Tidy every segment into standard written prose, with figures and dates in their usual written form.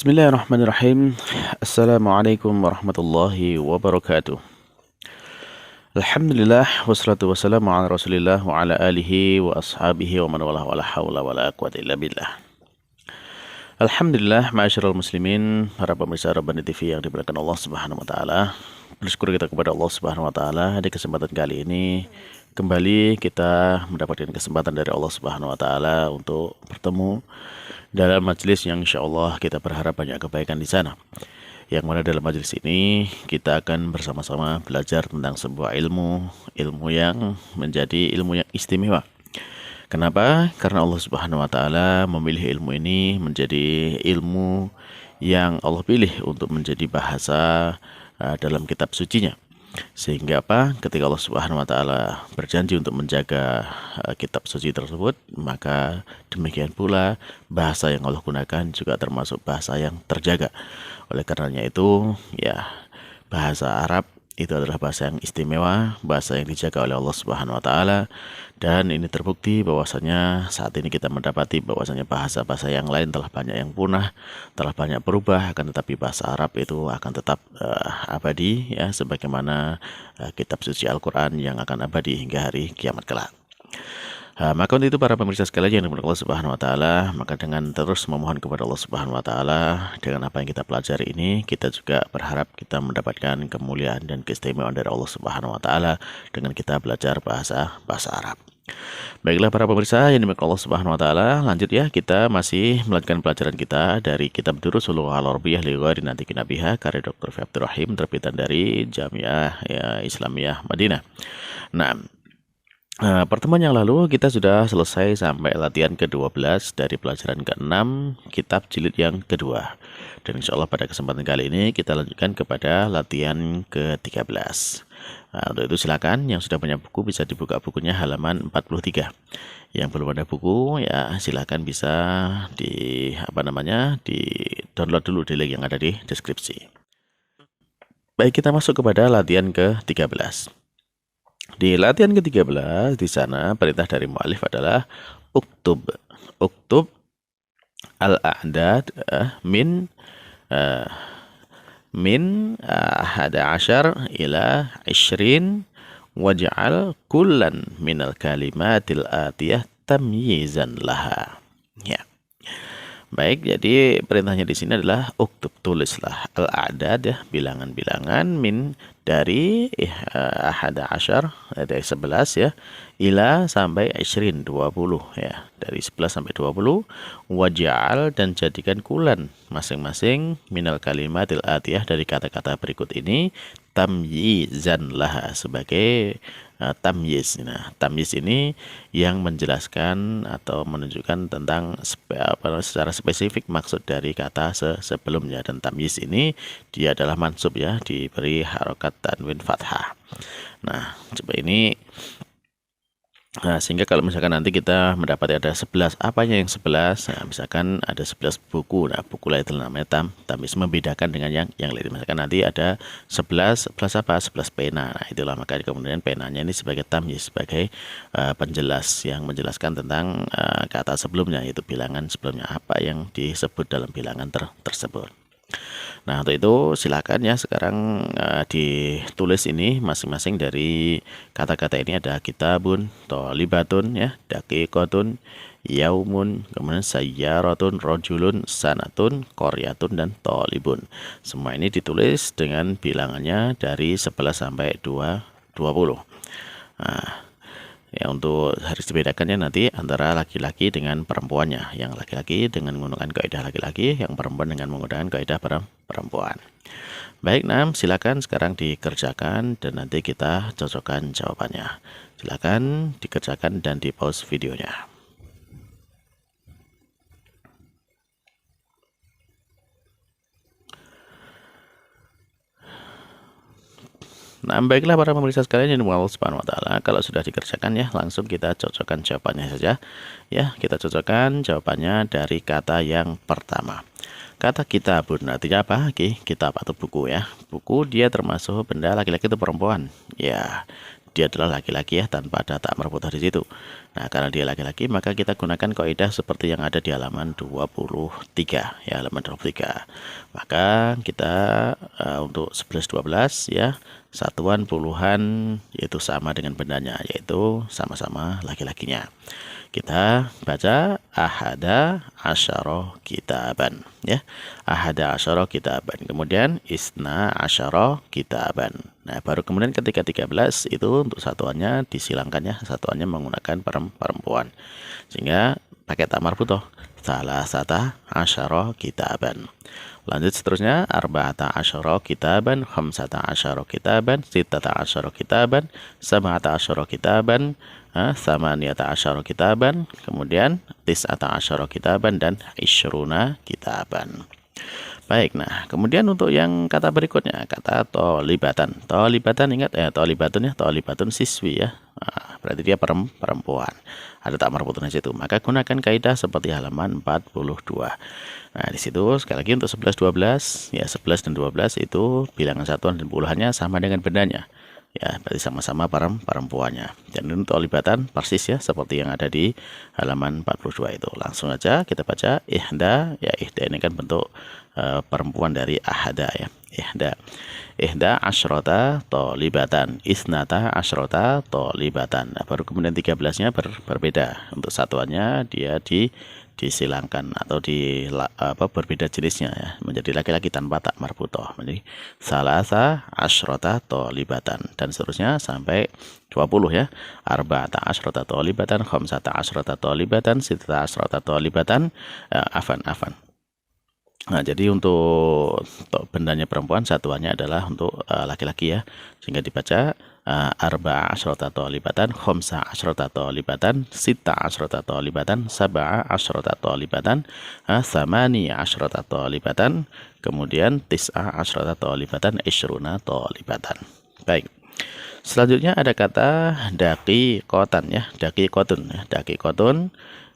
Bismillahirrahmanirrahim. Assalamualaikum warahmatullahi wabarakatuh. Alhamdulillah wassalatu wassalamu ala Rasulillah wa ala alihi wa ashabihi wa man walah wala haula wala quwwata illa billah. Alhamdulillah, ma'asyiral muslimin, para pemirsa Rabbani TV yang dimuliakan Allah Subhanahu wa taala. Bersyukur kita kepada Allah Subhanahu wa taala di kesempatan kali ini kembali kita mendapatkan kesempatan dari Allah Subhanahu wa taala untuk bertemu dalam majelis yang insya Allah kita berharap banyak kebaikan di sana. Yang mana dalam majelis ini kita akan bersama-sama belajar tentang sebuah ilmu yang menjadi ilmu yang istimewa. Kenapa? Karena Allah Subhanahu wa taala memilih ilmu ini menjadi ilmu yang Allah pilih untuk menjadi bahasa dalam kitab sucinya. Sehingga apa? Ketika Allah Subhanahu wa taala berjanji untuk menjaga kitab suci tersebut, maka demikian pula bahasa yang Allah gunakan juga termasuk bahasa yang terjaga. Oleh karenanya itu, ya, bahasa Arab itu adalah bahasa yang istimewa, bahasa yang dijaga oleh Allah Subhanahu wa taala, dan ini terbukti bahwasanya saat ini kita mendapati bahwasanya bahasa-bahasa yang lain telah banyak yang punah, telah banyak berubah, akan tetapi bahasa Arab itu akan tetap abadi, ya, sebagaimana kitab suci Al-Qur'an yang akan abadi hingga hari kiamat kelak. Maka untuk itu para pemirsa sekalian yang dimuliakan Allah Subhanahu wa taala, maka dengan terus memohon kepada Allah Subhanahu wa taala dengan apa yang kita pelajari ini, kita juga berharap kita mendapatkan kemuliaan dan keistimewaan dari Allah Subhanahu wa taala dengan kita belajar bahasa Arab. Baiklah para pemirsa yang dimuliakan Allah Subhanahu wa taala, lanjut ya, kita masih melanjutkan pelajaran kita dari kitab Durusul Lughah Al-Arabiyyah li Ghairi Natiqin Biha karya Dr. Abdul Rahim terbitan dari Jamiah Islamiyah Madinah. Nah, pertemuan yang lalu kita sudah selesai sampai latihan ke-12 dari pelajaran ke-6 kitab jilid yang kedua. Dan insya Allah pada kesempatan kali ini kita lanjutkan kepada latihan ke-13. Nah, untuk itu silakan yang sudah punya buku bisa dibuka bukunya halaman 43. Yang belum ada buku ya silakan bisa di download dulu di link yang ada di deskripsi. Baik, kita masuk kepada latihan ke-13. Di latihan ke-13 di sana perintah dari mu'alif adalah uktub al-a'dad min 11 ila 20 waj'al kullan minal kalimatil atiyah tamyizan laha. Ya. Baik, jadi perintahnya di sini adalah uktub, tulislah al-a'dad, ya, bilangan-bilangan min dari 11 dari 11 ya ila sampai 20 ya, dari 11 sampai 20 waj'al dan jadikan kulan masing-masing minal kalimatil atiyah dari kata-kata berikut ini tamyizan laha sebagai tamyiz. Nah, tamyiz ini yang menjelaskan atau menunjukkan tentang secara spesifik maksud dari kata sebelumnya, dan tamyiz ini dia adalah mansub, ya, diberi harokat tanwin fathah. Nah, coba ini sehingga kalau misalkan nanti kita mendapati ada 11, apanya yang 11? Nah, misalkan ada 11 buku. Nah, buku lain itu namanya tamyiz, membedakan dengan yang lain. Misalkan nanti ada 11 apa? 11 pena. Nah, itulah makanya kemudian penanya ini sebagai tamyiz, sebagai penjelas yang menjelaskan tentang kata sebelumnya, yaitu bilangan sebelumnya, apa yang disebut dalam bilangan tersebut. Nah, untuk itu silakan ya sekarang ditulis ini masing-masing dari kata-kata ini. Ada kitabun, tholibatun, ya, daqiqatun, yaumun, kemudian sayyaratun, rojulun, sanatun, qaryatun, dan tholibun. Semua ini ditulis dengan bilangannya dari 11 sampai 20. Nah, ya, untuk harus dibedakannya nanti antara laki-laki dengan perempuannya. Yang laki-laki dengan menggunakan kaidah laki-laki, yang perempuan dengan menggunakan kaidah perempuan. Baik, silakan sekarang dikerjakan dan nanti kita cocokkan jawabannya. Silakan dikerjakan dan di pause videonya. Nah, baiklah para pemirsa sekalian yang dimuliakan Allah Subhanahu wa taala, kalau sudah dikerjakan ya langsung kita cocokkan jawabannya saja. Ya, kita cocokkan jawabannya dari kata yang pertama. Kata kitabun artinya apa? Kitab atau buku, ya. Buku dia termasuk benda laki-laki atau perempuan? Ya, dia adalah laki-laki ya, tanpa ada tak marbuthah di situ. Nah, karena dia laki-laki maka kita gunakan kaidah seperti yang ada di halaman 23 ya, halaman 23. Maka kita untuk 11 12 ya, satuan puluhan yaitu sama dengan bendanya, yaitu sama-sama laki-lakinya. Kita baca ahada asyara kitaban ya. Ahada asyara kitaban. Kemudian isna asyara kitaban. Nah, baru kemudian ketika 13 itu untuk satuannya disilangkan ya. Satuannya menggunakan perempuan. Sehingga pakai tak marbuthah. Salasata asyara kitaban. Lanjut seterusnya arba'ata asyara kitaban, khamsata asyara kitaban, sittata asyara kitaban, sab'ata asyara kitaban, tsamaniyata asyara kitaban, kemudian tis'ata asyara kitaban, dan isyruna kitaban. Baik, nah kemudian untuk yang kata berikutnya, kata tolibatan. Tolibatan, ingat ya, tolibatun ya, tolibatun siswi ya. Nah, berarti dia perempuan. Ada tak marbuthah di situ. Maka gunakan kaidah seperti halaman 42. Nah, di situ sekali lagi untuk 11 12 ya, 11 dan 12 itu bilangan satuan dan puluhannya sama dengan bendanya. Ya, berarti sama-sama perempuannya. Dan untuk tolibatan persis ya seperti yang ada di halaman 42 itu. Langsung aja kita baca ihda ya, ihda ini kan bentuk perempuan dari ahada ya. Ihda asyrota tolibatan, isnata asyrota tolibatan. Nah, baru kemudian 13-nya berbeda. Untuk satuannya dia disilangkan atau berbeda jenisnya ya, menjadi laki-laki tanpa tak marbuthah, menjadi salasa asyrota tolibatan, dan seterusnya sampai 20 ya. Arba'ata asyrota tolibatan, khamsata asyrota tolibatan, sittata asyrota tolibatan, afan. Nah, jadi untuk bendanya perempuan, satuannya adalah untuk laki-laki ya, sehingga dibaca arba'a asyrota tolibatan, khamsa asyrota tolibatan, sitta asyrota tolibatan, sab'a asyrota tolibatan, tsamani asyrota tolibatan, kemudian tis'a asyrota tolibatan, isyruna tolibatan. Baik. Selanjutnya ada kata daqiqatan ya, daqiqatun ya, daqiqatun.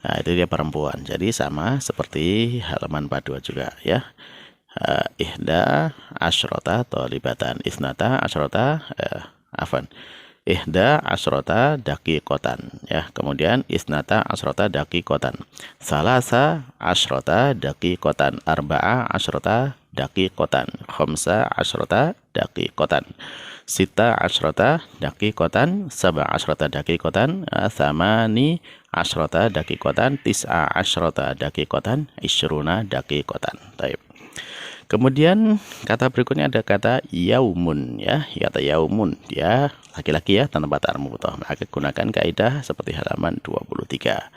Nah, itu dia perempuan. Jadi sama seperti halaman 42 juga ya. Ihda asyrota tolibatan, isnata asyrota ihda asyrota daqiqatan ya. Kemudian isnata asyrota daqiqatan, salasa asyrota daqiqatan, arba'a asyrota daqiqatan, khamsa asyrota daqiqatan, sita asyrota daqiqatan, sab'a asyrota daqiqatan, tsamani asyrota daqiqatan, tis'a asyrota daqiqatan, isyruna daqiqatan. Baik. Kemudian kata berikutnya ada kata yaumun ya, kata yaumun dia laki-laki ya, tanpa tak marbuthah. Maka gunakan kaidah seperti halaman 23.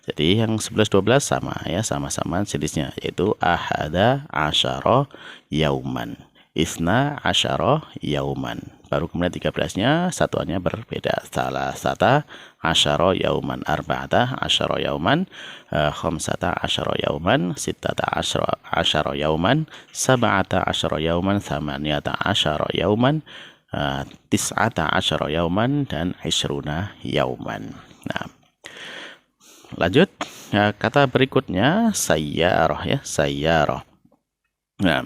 Jadi yang 11 12 sama ya, sama-sama jenisnya, yaitu ahada asyara yauman, isna asyara yauman. Baru kemudian 13-nya satuannya berbeda. Salasata asyara yauman, arba'ata asyara yauman, khamsata asyara yauman, sittata asyara yauman, sab'ata asyara yauman, tsamaniyata asyara yauman, tis'ata asyara yauman, dan isyruna yauman. Nah, lanjut ya, kata berikutnya sayyarah ya, sayyarah. Nah,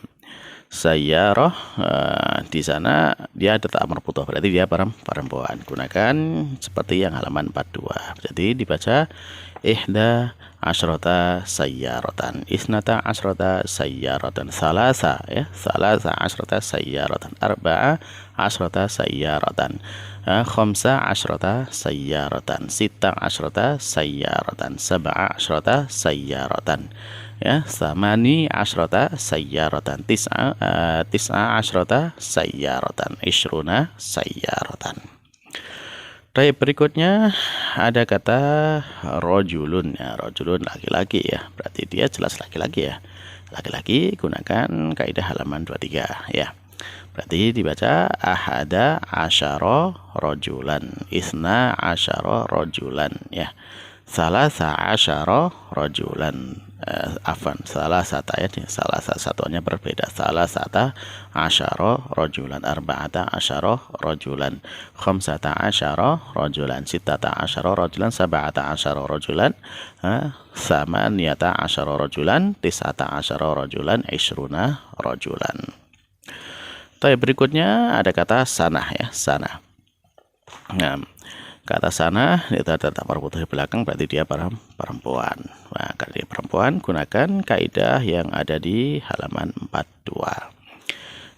sayyarah di sana dia ada tak marbuthah, berarti dia perempuan. Gunakan seperti yang halaman 42. Jadi dibaca ihda asyrota sayyaratan, isnata asyrota sayyaratan, salasa ya, salasa asyrota sayyaratan, arba'a asyrota sayyaratan, khamsa asyrota sayyaratan, sitta asyrota sayyaratan, sab'a asyrota sayyaratan ya, tsamani asyrota sayyaratan, tis'a asyrota sayyaratan, isyruna sayyaratan. Baik, berikutnya ada kata rojulun ya, rojulun laki-laki ya, berarti dia jelas laki-laki ya. Laki-laki gunakan kaidah halaman 23 ya. Berarti dibaca ahada asyara rojulan, isna asyara rojulan ya, salasa asyara rojulan, salah satu ya, salah satunya berbeda. Salah satu asyara rojulan, arba'ata asyara rojulan, khamsata asyara rojulan, sittata asyara rojulan, sab'ata asyara rojulan, tsamaniyata asyara rojulan, tis'ata asyara rojulan, isyruna rojulan. Berikutnya ada kata sanah ya, sanah. Nah, ke atas sana itu ada tak marbutoh di belakang, berarti dia perempuan. Nah, karena dia perempuan, gunakan kaidah yang ada di halaman 42.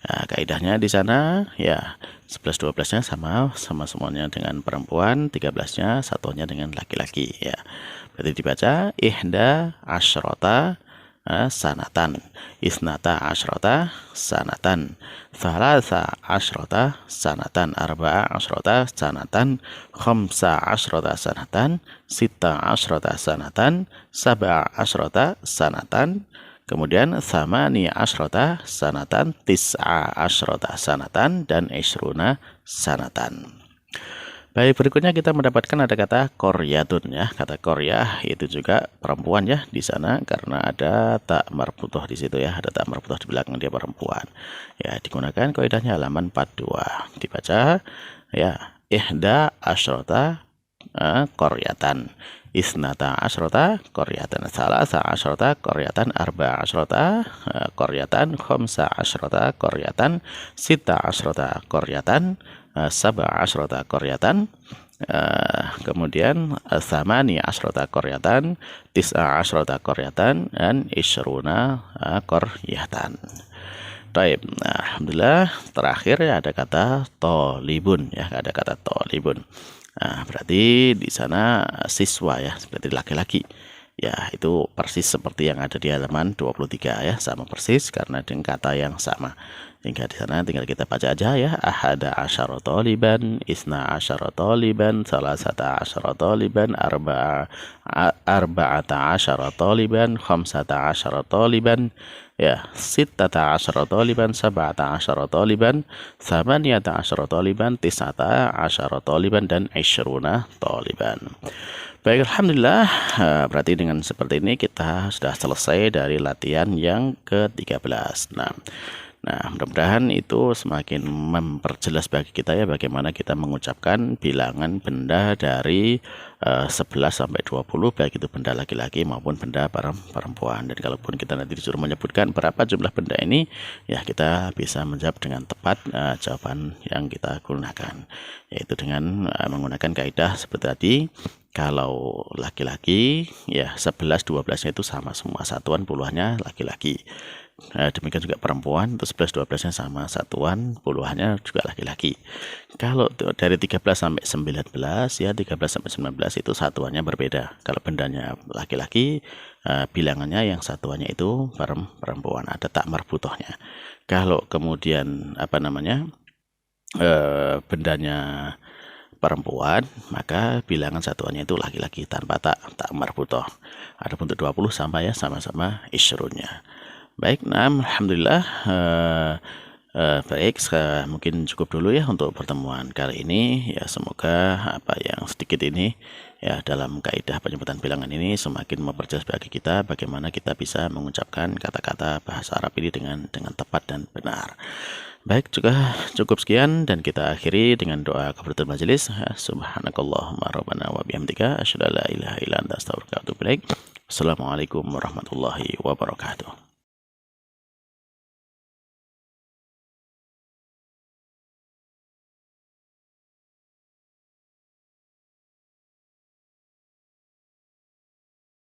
Nah, kaidahnya di sana ya 11 12-nya sama semuanya dengan perempuan, 13-nya satunya dengan laki-laki ya. Berarti dibaca ihda asyrota sanatan, isnata asyrota sanatan, thalatha asyrota sanatan, arba'a asyrota sanatan, khamsa asyrota sanatan, sita asyrota sanatan, sab'a asyrota sanatan. Kemudian thamani asyrota sanatan, tis'a asyrota sanatan, dan isruna sanatan. Baik, berikutnya kita mendapatkan ada kata koryatun ya. Kata koryah itu juga perempuan ya di sana karena ada tak marbutoh di situ ya. Ada tak marbutoh di belakang dia perempuan. Ya, digunakan kaidahnya halaman 42. Dibaca ya ihda asyrota koryatan, isnata asyrota koryatan, salasa asyrota koryatan, arba asyrota koryatan, khamsa asyrota koryatan, sita asyrota koryatan, sab'a asyrota koryatan, kemudian thamani asyrota koryatan, tis'a asyrota koryatan, dan isyruna koryatan. Baik, alhamdulillah. Terakhir ya ada kata tolibun ya, ada kata tolibun. Nah, berarti di sana siswa ya, seperti laki-laki. Ya, itu persis seperti yang ada di halaman 23 ya, sama persis karena dengan kata yang sama. Sehingga di sana tinggal kita baca aja ya, ahada asyara taliban, isna asyara taliban, salasata asyara taliban, arba'ata asyara taliban, khamsata asyara taliban, ya, sittata asyara taliban, sab'ata asyara taliban, thamaniyata asyara taliban, tis'ata asyara taliban, dan isyruna taliban. Baik, alhamdulillah. Berarti dengan seperti ini kita sudah selesai dari latihan yang ke-13. Nah, mudah-mudahan itu semakin memperjelas bagi kita ya bagaimana kita mengucapkan bilangan benda dari 11 sampai 20, baik itu benda laki-laki maupun benda perempuan. Dan kalaupun kita nanti disuruh menyebutkan berapa jumlah benda ini, ya kita bisa menjawab dengan tepat jawaban yang kita gunakan, yaitu dengan menggunakan kaidah seperti tadi. Kalau laki-laki ya 11 12-nya itu sama semua, satuan puluhannya laki-laki. Demikian juga perempuan itu 11 12-nya sama, satuan puluhannya juga laki-laki. Kalau dari 13 sampai 19 ya 13 sampai 19 itu satuannya berbeda. Kalau bendanya laki-laki, bilangannya yang satuannya itu perempuan, ada tak marbutohnya. Kalau kemudian bendanya perempuan, maka bilangan satuannya itu laki-laki tanpa tak marbutoh. Ada untuk 20 sama ya, sama-sama isyrunnya. Baik, alhamdulillah. Baik, mungkin cukup dulu ya untuk pertemuan kali ini. Ya, semoga apa yang sedikit ini ya dalam kaidah penyebutan bilangan ini semakin memperjelas bagi kita bagaimana kita bisa mengucapkan kata-kata bahasa Arab ini dengan tepat dan benar. Baik, juga cukup sekian dan kita akhiri dengan doa kafaratul majelis. Subhanakallahumma rabbana wa bihamdika asyhadu an la ilaha illa anta astaghfiruka wa atubu ilaik. Assalamualaikum warahmatullahi wabarakatuh.